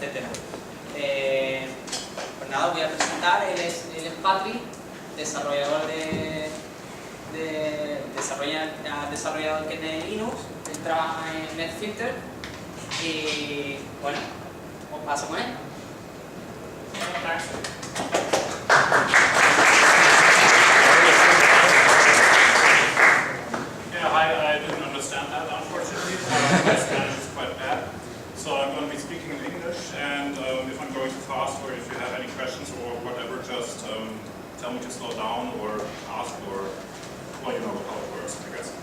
etc. Pues nada, os voy a presentar. Él es Patri, desarrollador desarrollador que tiene Linux. Él trabaja en NetFilter y bueno, os paso con él. I didn't understand that, unfortunately. My Spanish is quite bad. So I'm going to be speaking in English, and if I'm going too fast or if you have any questions or whatever, just tell me to slow down or ask, or, well, you know how it works, I guess.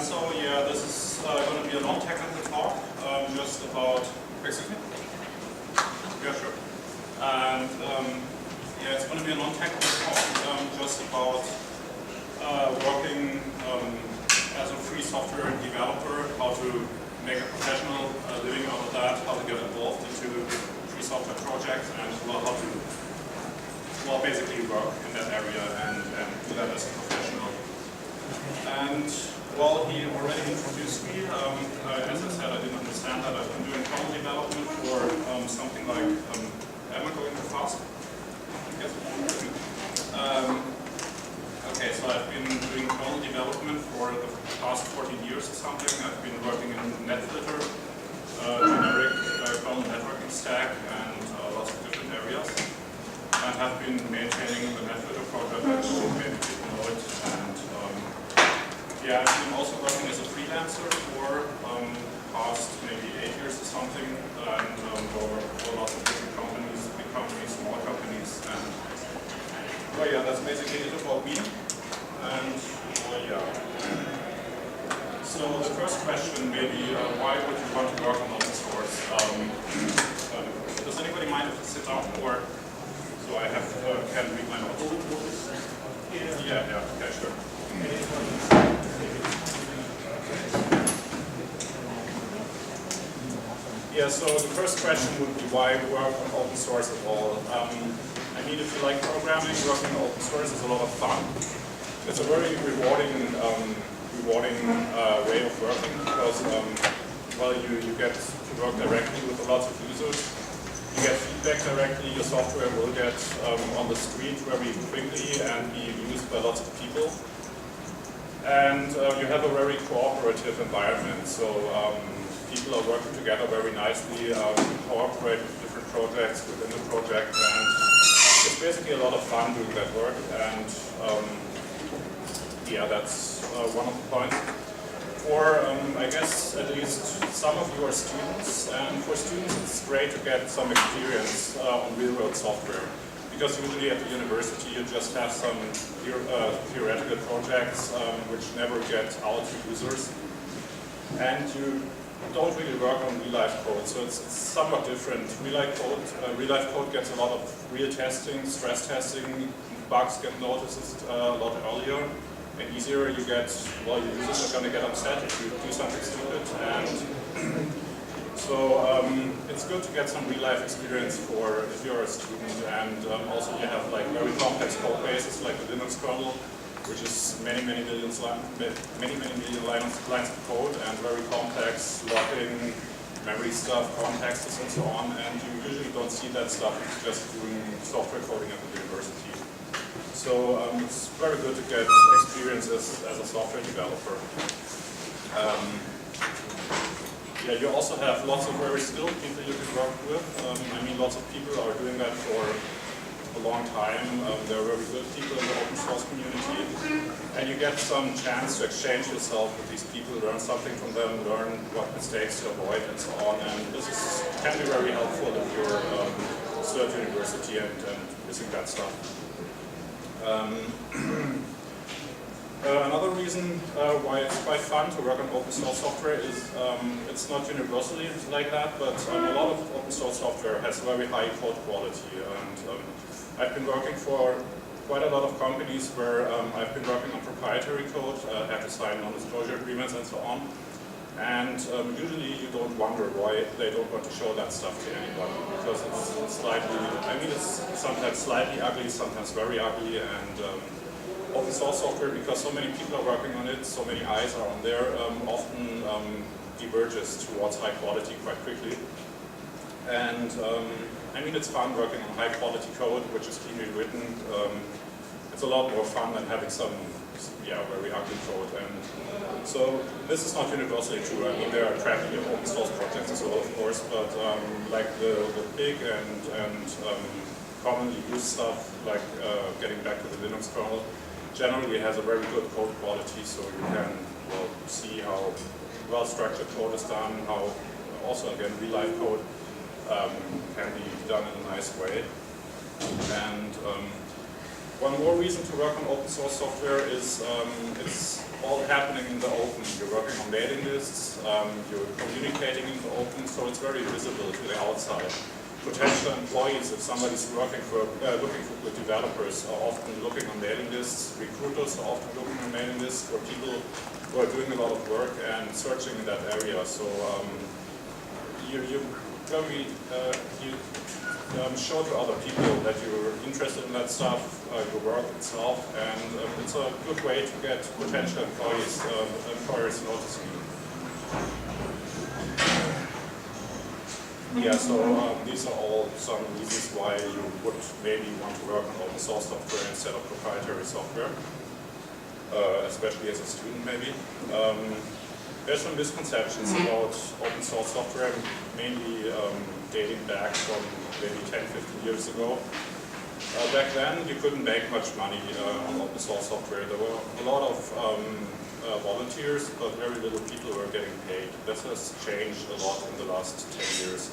So yeah, this is going to be a non-technical talk, just about, excuse me? Yeah, sure. And yeah, it's going to be a non-technical talk, just about working as a free software developer, how to make a professional living out of that, how to get involved into free software projects, and how to, well, basically work in that area and do that as a professional. And, well, he already introduced me. As I said, I didn't understand that. I've been doing kernel development for something like, am I going too fast? Yes. Okay, so I've been doing kernel development for the past 14 years or something. I've been working in NetFilter, generic kernel networking stack, and lots of different areas. And have been maintaining the NetFilter project, which many people know it. And yeah, I've been also working as a freelancer for past maybe 8 years or something, and for lots of different companies, big companies, small companies, and well, yeah, that's basically it about me. And well, yeah. So the first question, maybe, why would you want to work on open source? Does anybody mind if I sit down, or so I have can read my notes? Yeah, okay, sure. Yeah, so the first question would be why work on open source at all? I mean, if you like programming, working on open source is a lot of fun. It's a very rewarding way of working because, well, you get to work directly with lots of users. You get feedback directly. Your software will get on the street very quickly and be used by lots of people. And you have a very cooperative environment. So people are working together very nicely, cooperate with different projects within the project, and it's basically a lot of fun doing that work. And yeah, that's one of the points. For, I guess, at least some of you are students, and for students it's great to get some experience on real-world software. Because usually at the university you just have some theoretical projects which never get out to users. And you don't really work on real-life code, so it's somewhat different. Real-life code gets a lot of real testing, stress testing, bugs get noticed a lot earlier and easier. You get, well, your users are going to get upset if you do something stupid, and so it's good to get some real-life experience for if you're a student. And also you have like very complex code bases like the Linux kernel, which is many million lines of code and very complex logging, memory stuff, contexts, and so on. And you usually don't see that stuff if you're just doing software coding at the university. So it's very good to get experience as a software developer. Yeah, you also have lots of very skilled people you can work with. I mean, lots of people are doing that for a long time. There are very good people in the open source community, and you get some chance to exchange yourself with these people, learn something from them, learn what mistakes to avoid, and so on. And this can be very helpful if you're still at university and missing that stuff. Another reason why it's quite fun to work on open source software is it's not universally like that, but a lot of open source software has very high code quality. And I've been working for quite a lot of companies where I've been working on proprietary code, had to sign non-disclosure agreements and so on. And usually you don't wonder why they don't want to show that stuff to anyone, because it's slightly, I mean, it's sometimes slightly ugly, sometimes very ugly, and open source software, because so many people are working on it, so many eyes are on there, often diverges towards high quality quite quickly. And I mean, it's fun working on high quality code, which is cleanly written. It's a lot more fun than having some very ugly code. And so this is not universally true. I mean, there are crappy open source projects as well, of course, but like the big and commonly used stuff, like getting back to the Linux kernel, generally has a very good code quality, so you can see how well-structured code is done, how also, again, real-life code can be done in a nice way. And one more reason to work on open source software is it's all happening in the open. You're working on mailing lists, you're communicating in the open, so it's very visible to the outside. Potential employees, if somebody's looking for good developers, are often looking on mailing lists. Recruiters are often looking on mailing lists for people who are doing a lot of work and searching in that area. So you show to other people that you're interested in that stuff, your work itself, and it's a good way to get potential employers noticing you. Yeah, so these are all some reasons why you would maybe want to work on open source software instead of proprietary software, especially as a student maybe. There's some misconceptions about open source software, mainly dating back from maybe 10-15 years ago. Back then, you couldn't make much money on open source software. There were a lot of volunteers, but very little people were getting paid. This has changed a lot in the last 10 years.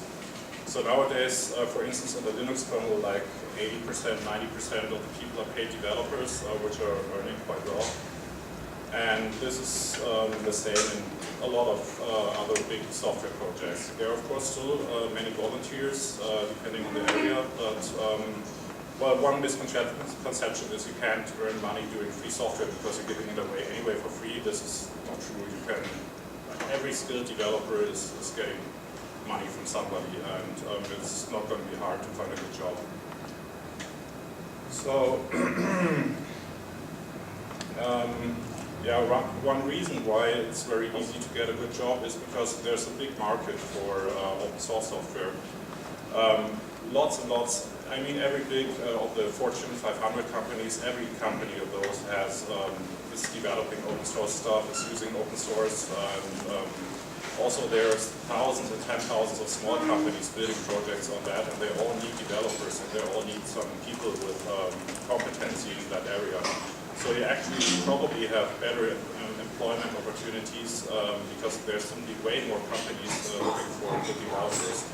So nowadays, for instance, on the Linux kernel, like 80%, 90% of the people are paid developers, which are earning quite well. And this is the same in a lot of other big software projects. There are, of course, still many volunteers, depending on the area, but well, one misconception is you can't earn money doing free software because you're giving it away anyway for free. This is not true. You can, every skilled developer is getting money from somebody, and it's not going to be hard to find a good job. So, yeah, one reason why it's very easy to get a good job is because there's a big market for open source software. Lots and lots. I mean, every big of the Fortune 500 companies, every company of those is developing open source stuff, is using open source. And also there's thousands and 10,000s of small companies building projects on that, and they all need developers, and they all need some people with competency in that area. So you actually probably have better employment opportunities because there's simply way more companies looking for good developers.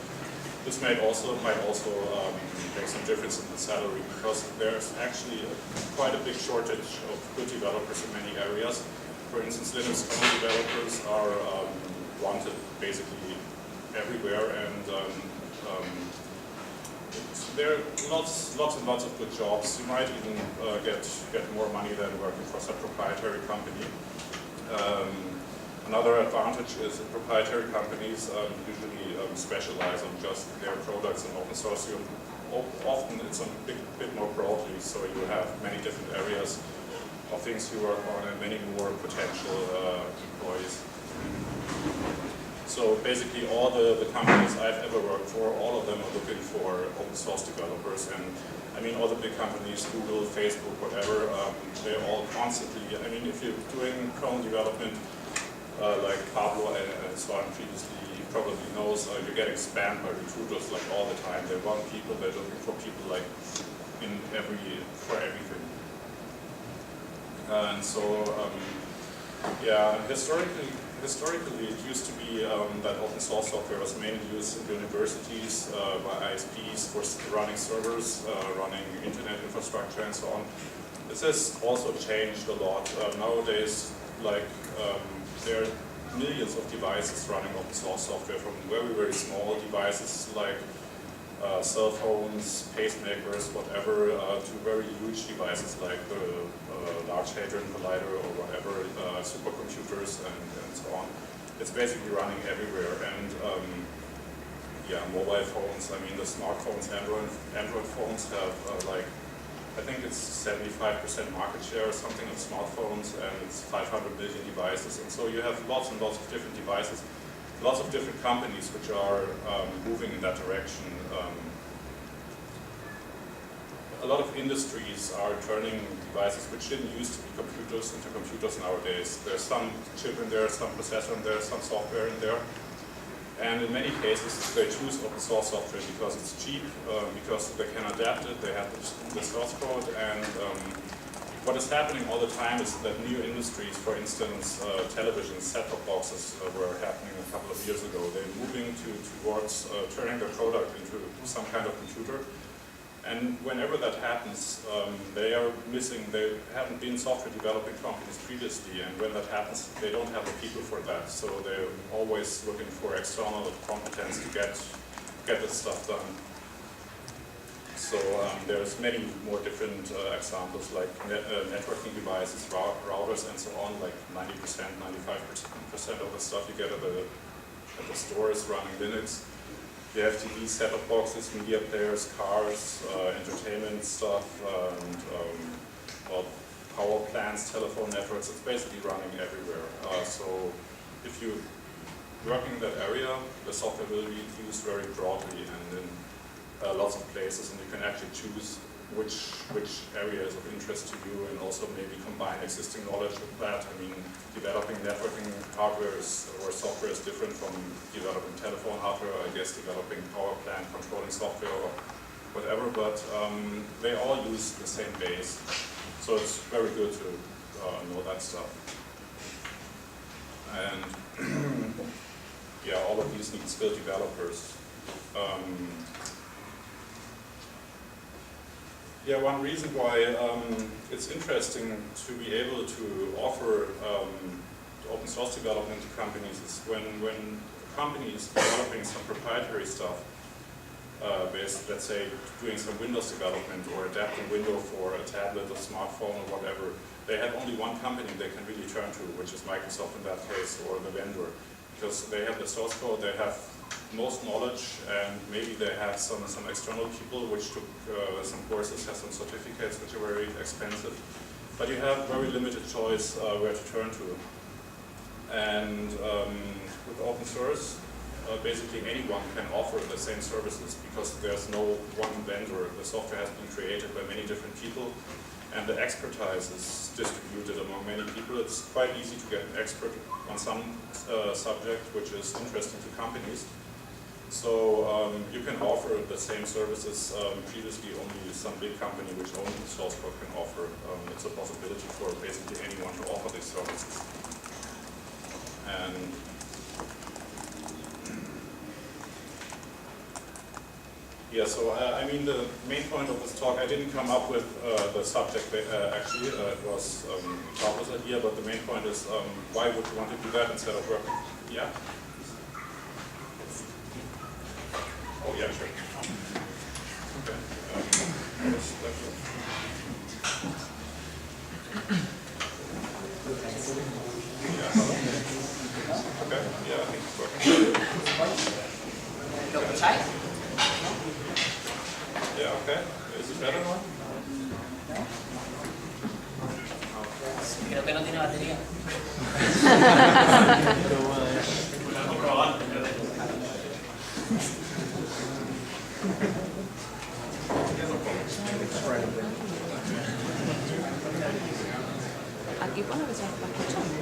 This might also make some difference in the salary because there's actually quite a big shortage of good developers in many areas. For instance, Linux kernel developers are wanted basically everywhere, and there are lots and lots of good jobs. You might even get more money than working for some proprietary company. Another advantage is that proprietary companies usually specialize on just their products and open source. Often it's a bit more broadly, so you have many different areas of things you work on and many more potential employees. So basically all the companies I've ever worked for, all of them are looking for open source developers. And I mean, all the big companies, Google, Facebook, whatever, they're all constantly, I mean, if you're doing kernel development, like Pablo and so on previously probably knows, you're getting spammed by recruiters like all the time. They want people, they're looking for people like for everything. And so, yeah, historically it used to be that open source software was mainly used in universities by ISPs for running servers, running internet infrastructure and so on. This has also changed a lot. Nowadays, like, there are millions of devices running open source software, from very, very small devices like cell phones, pacemakers, whatever, to very huge devices like the Large Hadron Collider or whatever, supercomputers and so on. It's basically running everywhere. And yeah, mobile phones, I mean the smartphones, Android phones have like, I think it's 75% market share or something of smartphones, and it's 500 million devices. And so you have lots and lots of different devices lots of different companies which are moving in that direction. A lot of industries are turning devices which didn't used to be computers into computers nowadays. There's some chip in there, some processor in there, some software in there. And in many cases, they choose open source software because it's cheap, because they can adapt it, they have the source code, and what is happening all the time is that new industries, for instance, television set-top boxes were happening a couple of years ago. They're moving towards turning their product into some kind of computer. And whenever that happens, they haven't been software developing companies previously, and when that happens, they don't have the people for that. So they're always looking for external competence to get this stuff done. So there's many more different examples like networking devices, routers, and so on. Like 90%, 95% of the stuff you get at the store is running Linux. You have TV set-top boxes, media players, cars, entertainment stuff, and well, power plants, telephone networks. It's basically running everywhere. So if you work in that area, the software will be used very broadly and in lots of places, and you can actually choose which area is of interest to you, and also maybe combine existing knowledge with that. I mean, developing networking hardware or software is different from developing telephone hardware. I guess developing power plant controlling software or whatever, but they all use the same base. So it's very good to know that stuff. And yeah, all of these need skilled developers. Yeah, one reason why it's interesting to be able to offer open source development to companies is when a company is developing some proprietary stuff, let's say doing some Windows development or adapting Windows for a tablet or smartphone or whatever, they have only one company they can really turn to, which is Microsoft in that case, or the vendor, because they have the source code, they have most knowledge, and maybe they have some external people which took some courses, have some certificates which are very expensive. But you have very limited choice where to turn to. And with open source, basically anyone can offer the same services because there's no one vendor. The software has been created by many different people, and the expertise is distributed among many people. It's quite easy to get an expert on some subject which is interesting to companies. So you can offer the same services previously only some big company which only source code can offer. It's a possibility for basically anyone to offer these services. And yeah, so I mean the main point of this talk, I didn't come up with the subject actually, it was Charla's idea, but the main point is why would you want to do that instead of working? Yeah? Oh yeah, sure. Okay. Okay, yeah, I think it's working. Yeah, okay. Is it better now? Creo que no tiene batería. Aquí pone que se está escuchando.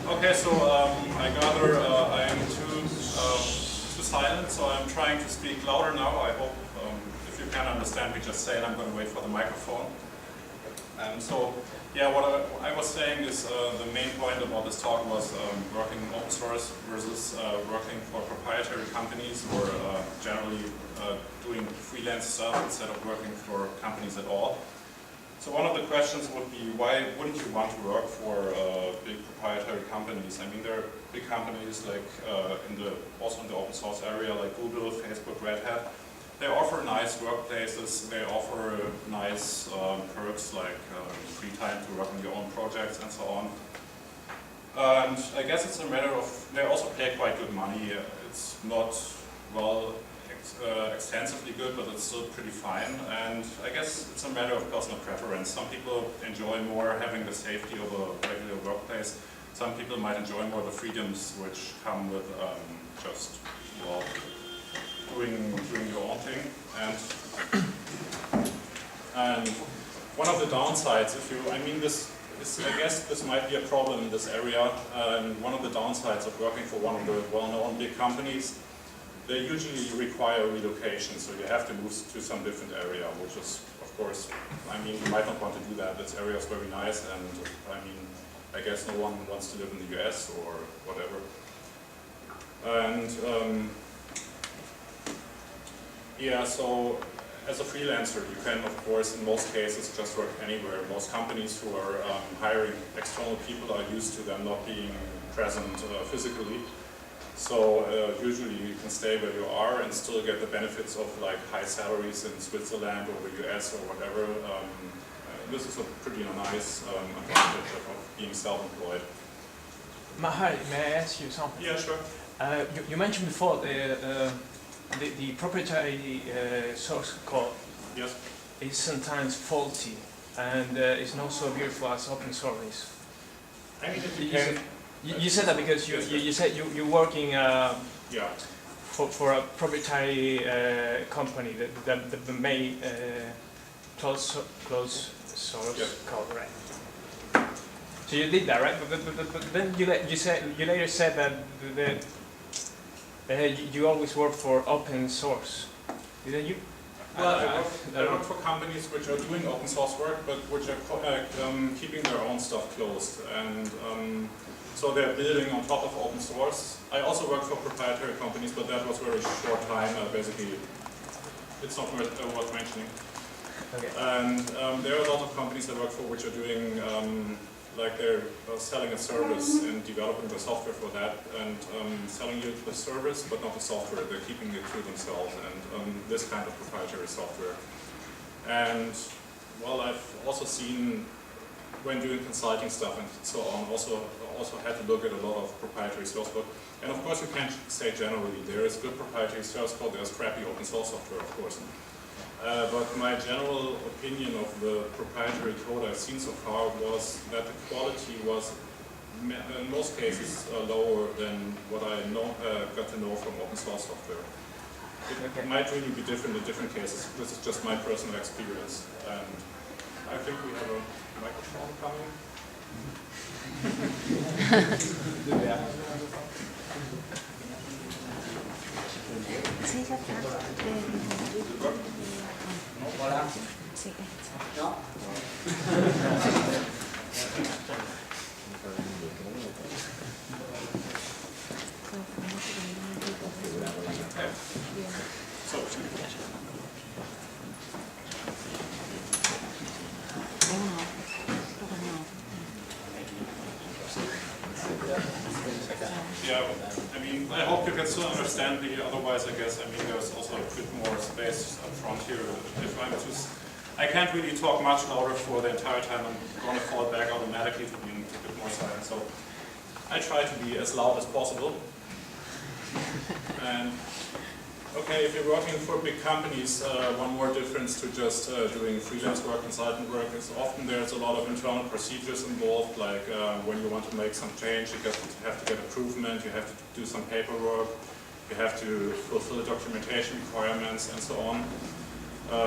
Okay, so I gather I am too silent, so I'm trying to speak louder now. I hope if you can understand me, just say it. I'm going to wait for the microphone. And so, yeah, what I was saying is the main point about this talk was working open source versus working for proprietary companies, or generally doing freelance stuff instead of working for companies at all. So one of the questions would be, why wouldn't you want to work for big proprietary companies? I mean, there are big companies like also in the open source area, like Google, Facebook, Red Hat. They offer nice workplaces. They offer nice perks like free time to work on your own projects and so on. And I guess it's a matter of, they also pay quite good money. It's not, well, extensively good, but it's still pretty fine. And I guess it's a matter of personal preference. Some people enjoy more having the safety of a regular workplace. Some people might enjoy more the freedoms which come with just, well, doing your own thing. And one of the downsides, I guess this might be a problem in this area. And one of the downsides of working for one of the well-known big companies, they usually require relocation, so you have to move to some different area, which is, of course, I mean, you might not want to do that. This area is very nice, and I mean, I guess no one wants to live in the US or whatever. And yeah, so as a freelancer, you can, of course, in most cases, just work anywhere. Most companies who are hiring external people are used to them not being present physically. So usually you can stay where you are and still get the benefits of like high salaries in Switzerland or the US or whatever. This is a pretty nice advantage of being self-employed. Mchardy, may I ask you something? Yeah, sure. You mentioned before the proprietary source code. Yes. Is sometimes faulty and is not so beautiful as open source. I mean, if you can. You said that because you said you're working for a proprietary company that made close source code, right? So you did that, right? But then you later said that you always work for open source, didn't you? Well, I work for companies which are doing open source work, but which are keeping their own stuff closed, and so they're building on top of open source. I also work for proprietary companies, but that was very short time. Basically, it's not worth mentioning. Okay. And there are a lot of companies I work for which are doing, like they're selling a service and developing the software for that, and selling you the service, but not the software. They're keeping it to themselves, and this kind of proprietary software. And well, I've also seen, when doing consulting stuff and so on, also had to look at a lot of proprietary source code. And of course you can't say generally, there is good proprietary source code, there's crappy open source software, of course. But my general opinion of the proprietary code I've seen so far was that the quality was, in most cases, lower than what I got to know from open source software. It might really be different in different cases. This is just my personal experience. And I think we have a microphone coming. Sí, ya está. Hola. Sí. ¿No? Yeah, I mean, I hope you can still understand me, otherwise I guess, I mean, there's also a bit more space up front here. If I can't really talk much louder for the entire time, I'm going to fall back automatically to being a bit more silent, so I try to be as loud as possible. And okay, if you're working for big companies, one more difference to just doing freelance work, consultant work, is often there's a lot of internal procedures involved, like when you want to make some change, you have to get approval, you have to do some paperwork, you have to fulfill documentation requirements and so on.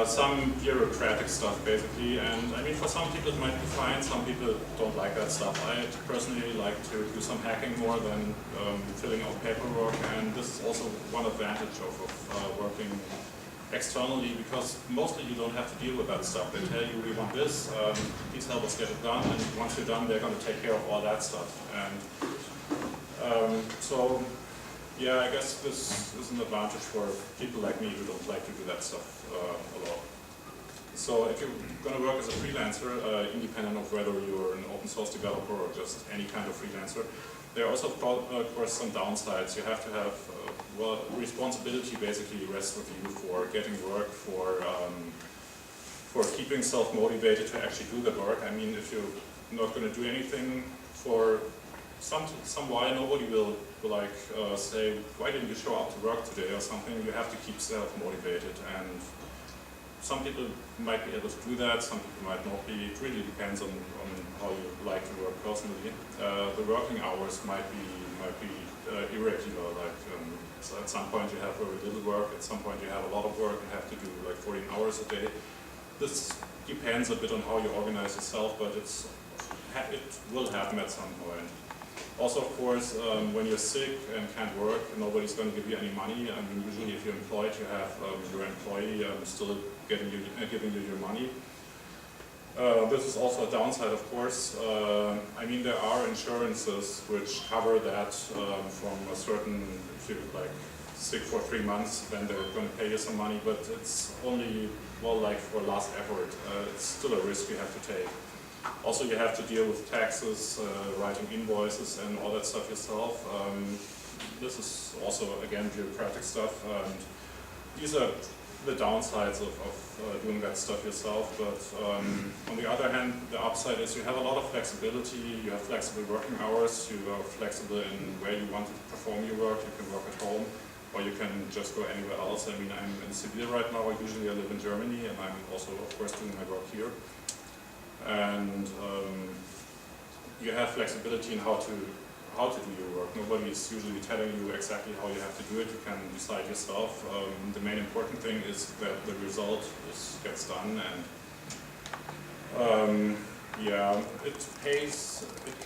Some bureaucratic stuff basically, and I mean for some people it might be fine, some people don't like that stuff. I personally like to do some hacking more than filling out paperwork, and this is also one advantage of working externally, because mostly you don't have to deal with that stuff. They tell you we want this, please help us get it done, and once you're done they're going to take care of all that stuff. And so yeah, I guess this is an advantage for people like me who don't like to do that stuff a lot. So if you're going to work as a freelancer, independent of whether you're an open source developer or just any kind of freelancer, there are also, of course, some downsides. You have to have, well, responsibility basically rests with you for getting work, for keeping self-motivated to actually do the work. I mean, if you're not going to do anything for some while, nobody will like say, why didn't you show up to work today or something. You have to keep self-motivated, and some people might be able to do that, some people might not be. It really depends on how you like to work personally. The working hours might be irregular, like so at some point you have very little work, at some point you have a lot of work and have to do like 14 hours a day. This depends a bit on how you organize yourself, but it will happen at some point. Also, of course, when you're sick and can't work, nobody's going to give you any money. I mean, usually if you're employed, you have your employee still giving you your money. This is also a downside, of course. I mean, there are insurances which cover that from a certain, if you're like sick for 3 months, then they're going to pay you some money, but it's only, well, like for last effort. It's still a risk you have to take. Also, you have to deal with taxes, writing invoices and all that stuff yourself. This is also, again, bureaucratic stuff. And these are the downsides of doing that stuff yourself. But on the other hand, the upside is you have a lot of flexibility. You have flexible working hours. You are flexible in where you want to perform your work. You can work at home, or you can just go anywhere else. I mean, I'm in Seville right now. Usually I live in Germany, and I'm also, of course, doing my work here. And you have flexibility in how to do your work. Nobody is usually telling you exactly how you have to do it. You can decide yourself. The main important thing is that the result gets done, and yeah, it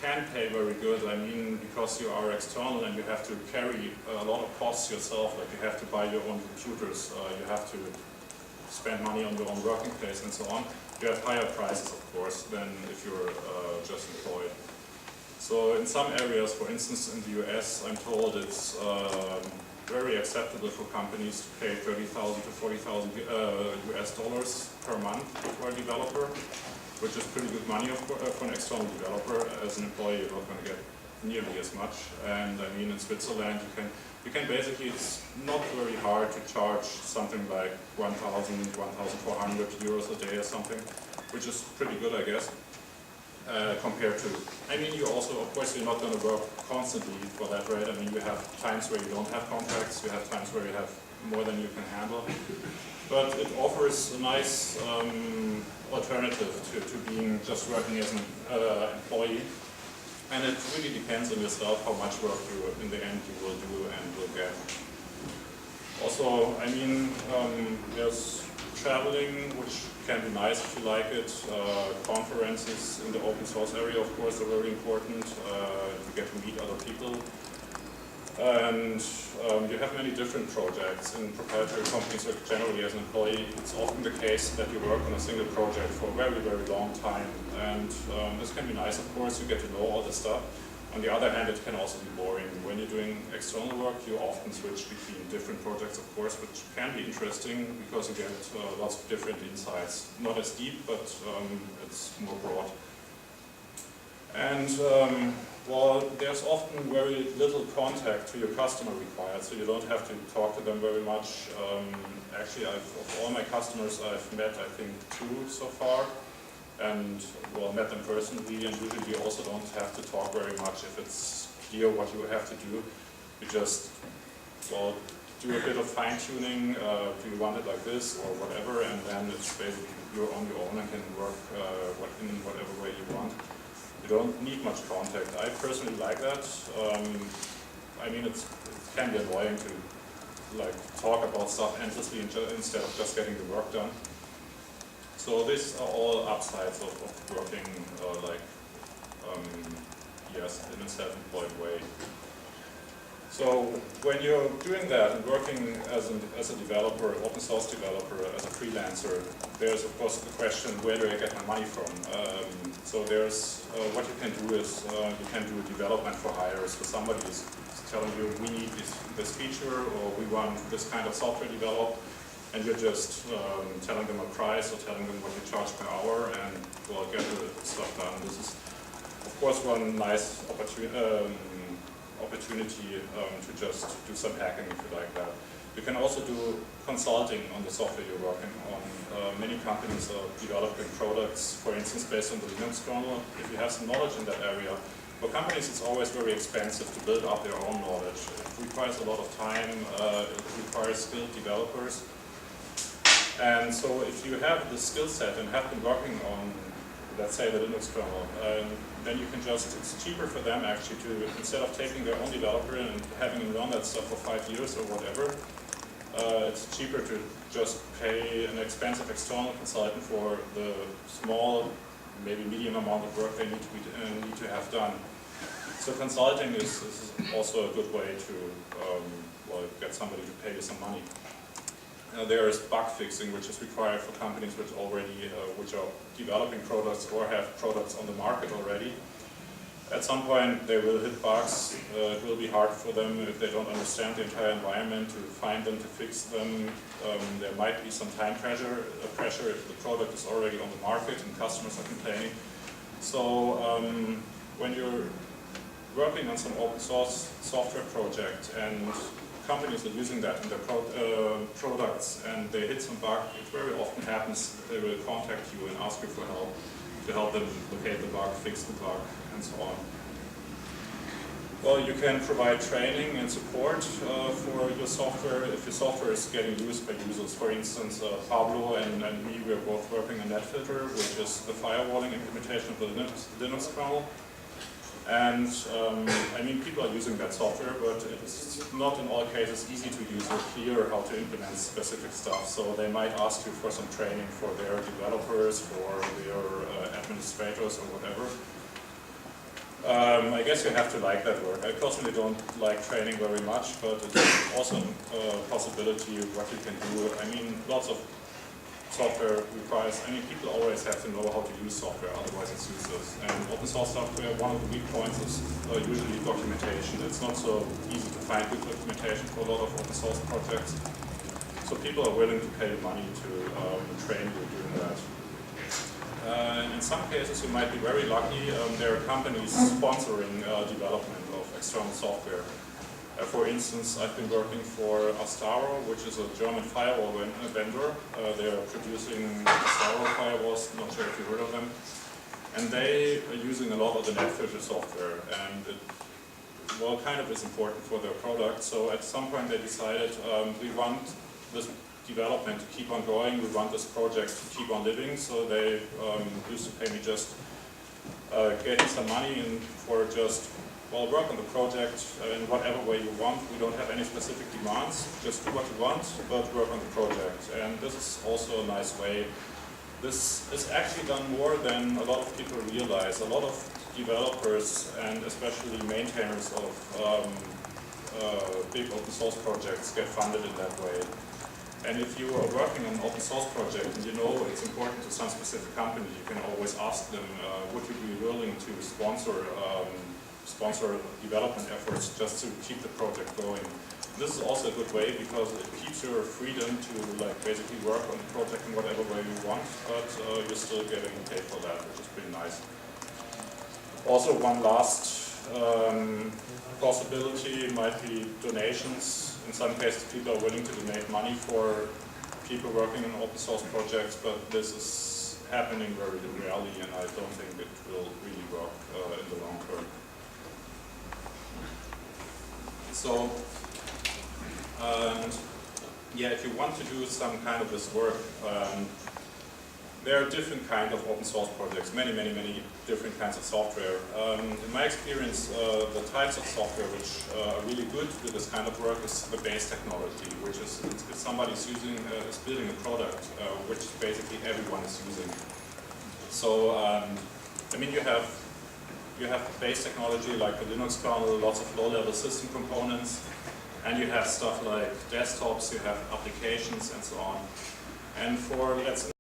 can pay very good. I mean, because you are external and you have to carry a lot of costs yourself. Like you have to buy your own computers, you have to spend money on your own working place and so on. You have higher prices, of course, than if you're just employed. So in some areas, for instance in the US, I'm told it's very acceptable for companies to pay 30,000 to 40,000 US dollars per month for a developer, which is pretty good money for an external developer. As an employee, you're not going to get nearly as much. And I mean, in Switzerland, you can basically, it's not very hard to charge something like 1,000, 1,400 euros a day or something, which is pretty good, I guess, compared to, I mean, you also, of course, you're not going to work constantly for that rate. I mean, you have times where you don't have contracts, you have times where you have more than you can handle, but it offers a nice alternative to being just working as an employee. And it really depends on yourself how much work you, in the end, you will do and will get. Also, I mean, there's traveling, which can be nice if you like it. Conferences in the open source area, of course, are very important. You get to meet other people. And you have many different projects in proprietary companies. Or generally, as an employee, it's often the case that you work on a single project for a very, very long time. And this can be nice, of course. You get to know all the stuff. On the other hand, it can also be boring. When you're doing external work, you often switch between different projects, of course, which can be interesting because you get lots of different insights. Not as deep, but it's more broad. And well, there's often very little contact to your customer required, so you don't have to talk to them very much. Actually, of all my customers I've met, I think 2 so far, and well, met them personally, and usually you also don't have to talk very much if it's clear what you have to do. You just, well, do a bit of fine-tuning, do you want it like this or whatever, and then it's basically you're on your own and can work in whatever way you want. You don't need much contact. I personally like that. I mean, it can be annoying to like talk about stuff endlessly instead of just getting the work done. So these are all upsides of working yes, in a self-employed way. So when you're doing that and working as a developer, open source developer, as a freelancer, there's of course the question, where do I get my money from? So there's, what you can do is, you can do development for hire. So somebody is telling you, we need this feature, or we want this kind of software developed. and you're just telling them a price or telling them what you charge per hour, and well, get the stuff done. This is, of course, one nice opportunity to just do some hacking if you like that. You can also do consulting on the software you're working on. Many companies are developing products, for instance, based on the Linux kernel. If you have some knowledge in that area, for companies it's always very expensive to build up their own knowledge. It requires a lot of time, it requires skilled developers. And so if you have the skill set and have been working on, let's say, the Linux kernel, then you can just, it's cheaper for them actually to, instead of taking their own developer and having them learn that stuff for 5 years or whatever, it's cheaper to just pay an expensive external consultant for the small, maybe medium amount of work they need to have done. So consulting is also a good way to well, get somebody to pay you some money. There is bug fixing, which is required for companies which already which are developing products or have products on the market already. At some point they will hit bugs. It will be hard for them if they don't understand the entire environment to find them, to fix them. There might be some time pressure if the product is already on the market and customers are complaining. So when you're working on some open source software project and companies are using that in their products and they hit some bug, it very often happens that they will contact you and ask you for help to help them locate the bug, fix the bug, and so on. Well, you can provide training and support for your software if your software is getting used by users. For instance, Pablo and me, we are both working on NetFilter, which is the firewalling implementation of the Linux kernel. And I mean, people are using that software, but it's not in all cases easy to use or clear how to implement specific stuff. So they might ask you for some training for their developers, for their administrators or whatever. I guess you have to like that work. I personally don't like training very much, but it's also a possibility of what you can do. I mean, lots of software requires, I mean, people always have to know how to use software, otherwise it's useless. And open source software, one of the weak points is usually documentation. It's not so easy to find good documentation for a lot of open source projects. So people are willing to pay money to train you doing that. In some cases you might be very lucky. There are companies sponsoring development of external software. For instance, I've been working for Astaro, which is a German firewall vendor. They are producing Astaro firewalls, not sure if you heard of them. And they are using a lot of the NetFilter software, and it, well, kind of is important for their product. So at some point they decided, we want this development to keep on going, we want this project to keep on living, so they used to pay me just getting some money in for just, well, work on the project in whatever way you want. We don't have any specific demands, just do what you want, but work on the project. And this is also a nice way. This is actually done more than a lot of people realize. A lot of developers and especially maintainers of big open source projects get funded in that way. And if you are working on an open source project and you know it's important to some specific company, you can always ask them, would you be willing to sponsor development efforts just to keep the project going. This is also a good way because it keeps your freedom to basically work on the project in whatever way you want, but you're still getting paid for that, which is pretty nice. Also, one last possibility might be donations. In some cases people are willing to donate money for people working on open source projects, but this is happening very rarely and I don't think it will really work in the long term. So, yeah, if you want to do some kind of this work, there are different kinds of open source projects, many different kinds of software. In my experience, the types of software which are really good with this kind of work is the base technology, which is if somebody's is building a product, which basically everyone is using. So, I mean, you have base technology like the Linux kernel, lots of low-level system components, and you have stuff like desktops, you have applications, and so on. And for, let's